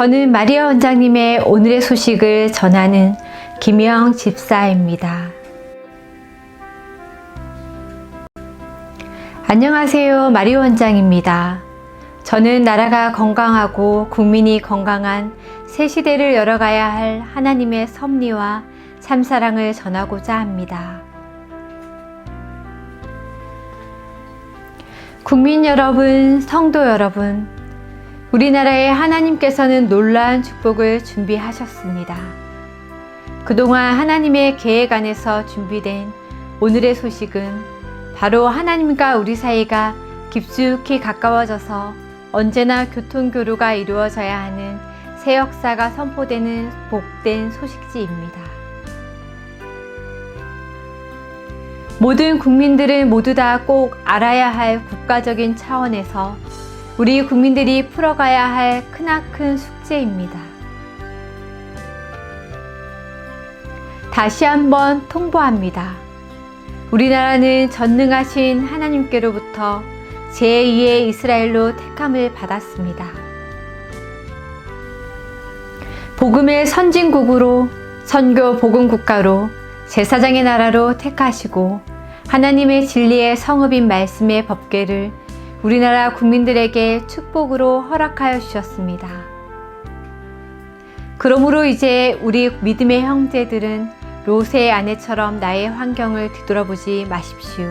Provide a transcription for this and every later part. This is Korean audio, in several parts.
저는 마리아 원장님의 오늘의 소식을 전하는 김영 집사입니다. 안녕하세요. 마리아 원장입니다. 저는 나라가 건강하고 국민이 건강한 새 시대를 열어가야 할 하나님의 섭리와 참사랑을 전하고자 합니다. 국민 여러분, 성도 여러분, 우리나라에 하나님께서는 놀라운 축복을 준비하셨습니다. 그동안 하나님의 계획 안에서 준비된 오늘의 소식은 바로 하나님과 우리 사이가 깊숙이 가까워져서 언제나 교통교류가 이루어져야 하는 새 역사가 선포되는 복된 소식지입니다. 모든 국민들은 모두 다 꼭 알아야 할 국가적인 차원에서 우리 국민들이 풀어가야 할 크나큰 숙제입니다. 다시 한번 통보합니다. 우리나라는 전능하신 하나님께로부터 제2의 이스라엘로 택함을 받았습니다. 복음의 선진국으로, 선교 복음국가로, 제사장의 나라로 택하시고 하나님의 진리의 성읍인 말씀의 법궤를 우리나라 국민들에게 축복으로 허락하여 주셨습니다. 그러므로 이제 우리 믿음의 형제들은 롯의 아내처럼 나의 환경을 뒤돌아보지 마십시오.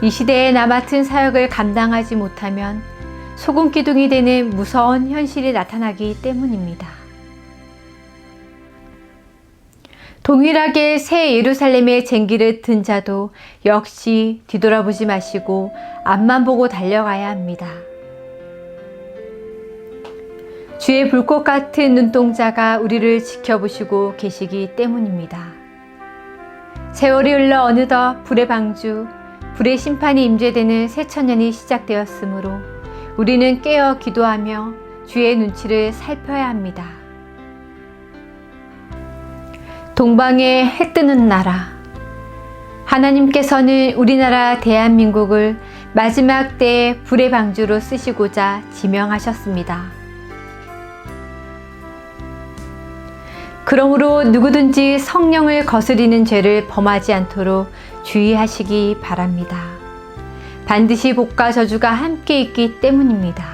이 시대에 나 맡은 사역을 감당하지 못하면 소금기둥이 되는 무서운 현실이 나타나기 때문입니다. 동일하게 새 예루살렘의 쟁기를 든 자도 역시 뒤돌아보지 마시고 앞만 보고 달려가야 합니다. 주의 불꽃 같은 눈동자가 우리를 지켜보시고 계시기 때문입니다. 세월이 흘러 어느덧 불의 방주, 불의 심판이 임재되는 새천년이 시작되었으므로 우리는 깨어 기도하며 주의 눈치를 살펴야 합니다. 동방에 해 뜨는 나라, 하나님께서는 우리나라 대한민국을 마지막 때의 불의 방주로 쓰시고자 지명하셨습니다. 그러므로 누구든지 성령을 거스리는 죄를 범하지 않도록 주의하시기 바랍니다. 반드시 복과 저주가 함께 있기 때문입니다.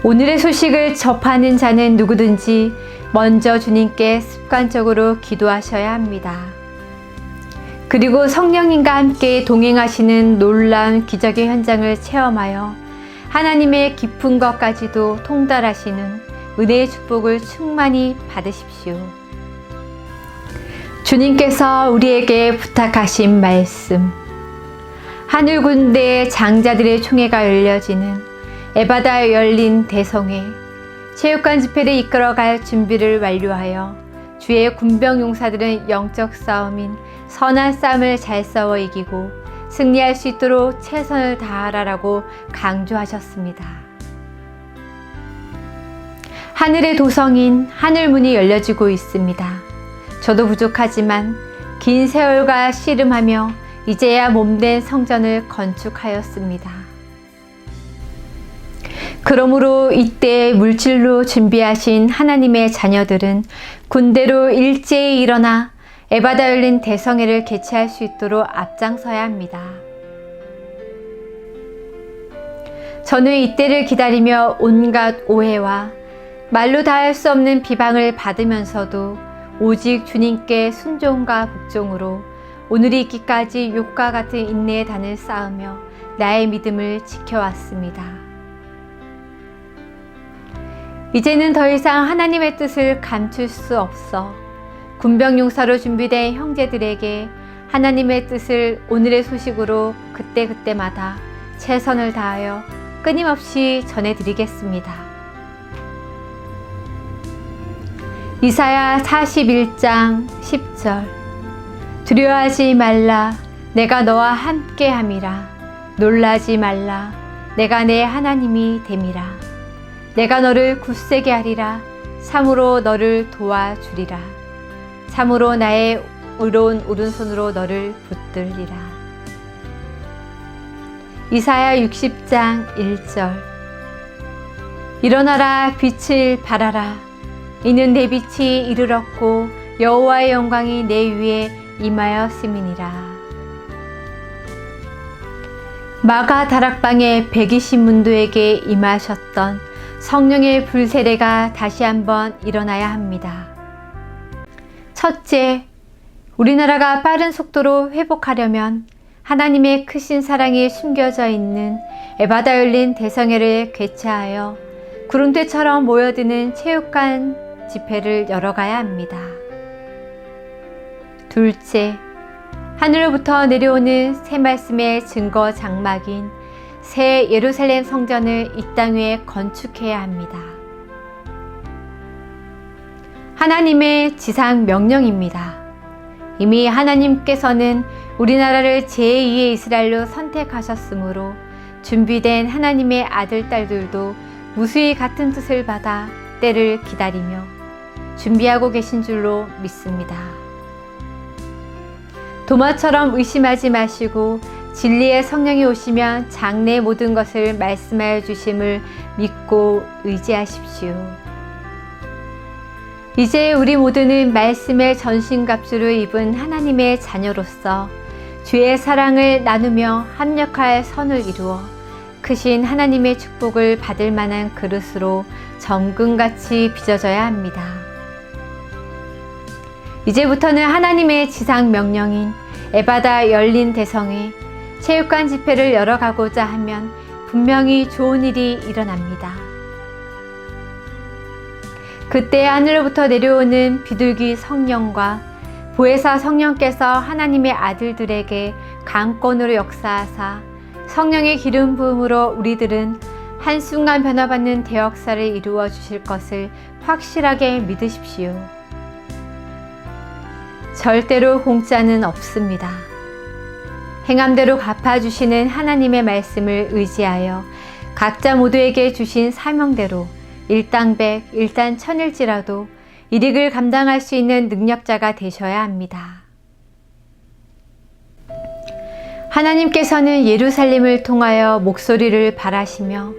오늘의 소식을 접하는 자는 누구든지 먼저 주님께 습관적으로 기도하셔야 합니다. 그리고 성령님과 함께 동행하시는 놀라운 기적의 현장을 체험하여 하나님의 깊은 것까지도 통달하시는 은혜의 축복을 충만히 받으십시오. 주님께서 우리에게 부탁하신 말씀, 하늘 군대의 장자들의 총회가 열려지는 에바다에 열린 대성회, 체육관 집회를 이끌어갈 준비를 완료하여 주의 군병 용사들은 영적 싸움인 선한 싸움을 잘 싸워 이기고 승리할 수 있도록 최선을 다하라라고 강조하셨습니다. 하늘의 도성인 하늘문이 열려지고 있습니다. 저도 부족하지만 긴 세월과 씨름하며 이제야 몸된 성전을 건축하였습니다. 그러므로 이때 물질로 준비하신 하나님의 자녀들은 군대로 일제히 일어나 에바다 열린 대성회를 개최할 수 있도록 앞장서야 합니다. 저는 이때를 기다리며 온갖 오해와 말로 다할 수 없는 비방을 받으면서도 오직 주님께 순종과 복종으로 오늘이 있기까지 욕과 같은 인내의 단을 쌓으며 나의 믿음을 지켜왔습니다. 이제는 더 이상 하나님의 뜻을 감출 수 없어 군병 용사로 준비된 형제들에게 하나님의 뜻을 오늘의 소식으로 그때그때마다 최선을 다하여 끊임없이 전해드리겠습니다. 이사야 41장 10절, 두려워하지 말라, 내가 너와 함께 함이라. 놀라지 말라, 내가 내 하나님이 됨이라. 내가 너를 굳세게 하리라. 참으로 너를 도와주리라. 참으로 나의 의로운 오른손으로 너를 붙들리라. 이사야 60장 1절. 일어나라 빛을 발하라. 이는 내 빛이 이르렀고 여호와의 영광이 내 위에 임하였음이니라. 마가 다락방의 120문도에게 임하셨던 성령의 불세례가 다시 한번 일어나야 합니다. 첫째, 우리나라가 빠른 속도로 회복하려면 하나님의 크신 사랑이 숨겨져 있는 에바다 열린 대성회를 개최하여 구름대처럼 모여드는 체육관 집회를 열어가야 합니다. 둘째, 하늘로부터 내려오는 새 말씀의 증거 장막인 새 예루살렘 성전을 이 땅 위에 건축해야 합니다. 하나님의 지상 명령입니다. 이미 하나님께서는 우리나라를 제2의 이스라엘로 선택하셨으므로 준비된 하나님의 아들, 딸들도 무수히 같은 뜻을 받아 때를 기다리며 준비하고 계신 줄로 믿습니다. 도마처럼 의심하지 마시고 진리의 성령이 오시면 장래의 모든 것을 말씀하여 주심을 믿고 의지하십시오. 이제 우리 모두는 말씀의 전신갑주를 입은 하나님의 자녀로서 주의 사랑을 나누며 합력할 선을 이루어 크신 하나님의 축복을 받을 만한 그릇으로 정금같이 빚어져야 합니다. 이제부터는 하나님의 지상 명령인 에바다 열린 대성회 체육관 집회를 열어가고자 하면 분명히 좋은 일이 일어납니다. 그때 하늘로부터 내려오는 비둘기 성령과 보혜사 성령께서 하나님의 아들들에게 강권으로 역사하사 성령의 기름 부음으로 우리들은 한순간 변화받는 대역사를 이루어 주실 것을 확실하게 믿으십시오. 절대로 공짜는 없습니다. 행함대로 갚아주시는 하나님의 말씀을 의지하여 각자 모두에게 주신 사명대로 일당백, 일단천일지라도 일익을 감당할 수 있는 능력자가 되셔야 합니다. 하나님께서는 예루살렘을 통하여 목소리를 발하시며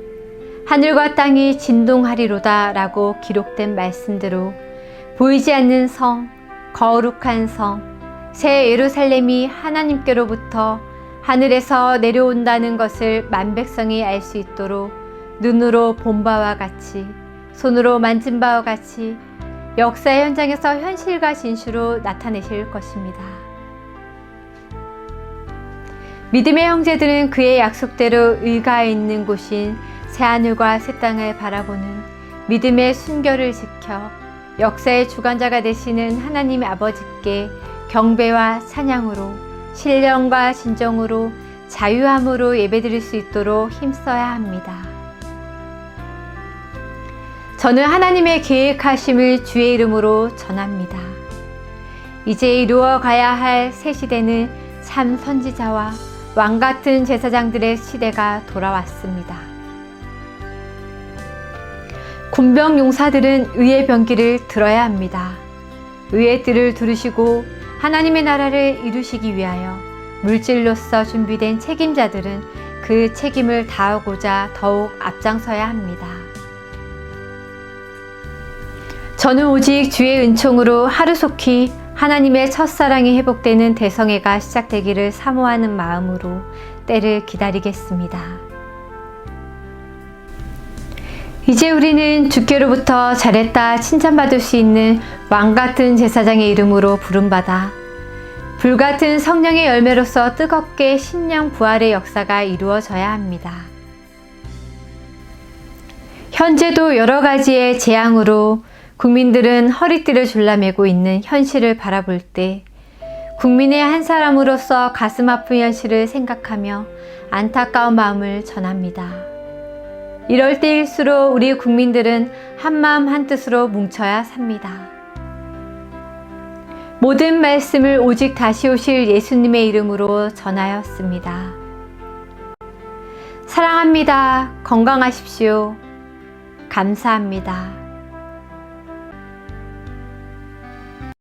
하늘과 땅이 진동하리로다 라고 기록된 말씀대로 보이지 않는 성, 거룩한 성, 새 예루살렘이 하나님께로부터 하늘에서 내려온다는 것을 만백성이 알 수 있도록 눈으로 본 바와 같이 손으로 만진 바와 같이 역사의 현장에서 현실과 진실로 나타내실 것입니다. 믿음의 형제들은 그의 약속대로 의가에 있는 곳인 새하늘과 새 땅을 바라보는 믿음의 순결을 지켜 역사의 주관자가 되시는 하나님 아버지께 경배와 찬양으로 신령과 진정으로 자유함으로 예배드릴 수 있도록 힘써야 합니다. 저는 하나님의 계획하심을 주의 이름으로 전합니다. 이제 이루어 가야 할 새 시대는 참 선지자와 왕 같은 제사장들의 시대가 돌아왔습니다. 군병 용사들은 의의 병기를 들어야 합니다. 의의 뜰을 두르시고 하나님의 나라를 이루시기 위하여 물질로서 준비된 책임자들은 그 책임을 다하고자 더욱 앞장서야 합니다. 저는 오직 주의 은총으로 하루속히 하나님의 첫사랑이 회복되는 대성회가 시작되기를 사모하는 마음으로 때를 기다리겠습니다. 이제 우리는 주께로부터 잘했다 칭찬받을 수 있는 왕같은 제사장의 이름으로 부름받아 불같은 성령의 열매로서 뜨겁게 신령 부활의 역사가 이루어져야 합니다. 현재도 여러 가지의 재앙으로 국민들은 허리띠를 졸라매고 있는 현실을 바라볼 때 국민의 한 사람으로서 가슴 아픈 현실을 생각하며 안타까운 마음을 전합니다. 이럴 때일수록 우리 국민들은 한마음 한뜻으로 뭉쳐야 삽니다. 모든 말씀을 오직 다시 오실 예수님의 이름으로 전하였습니다. 사랑합니다. 건강하십시오. 감사합니다.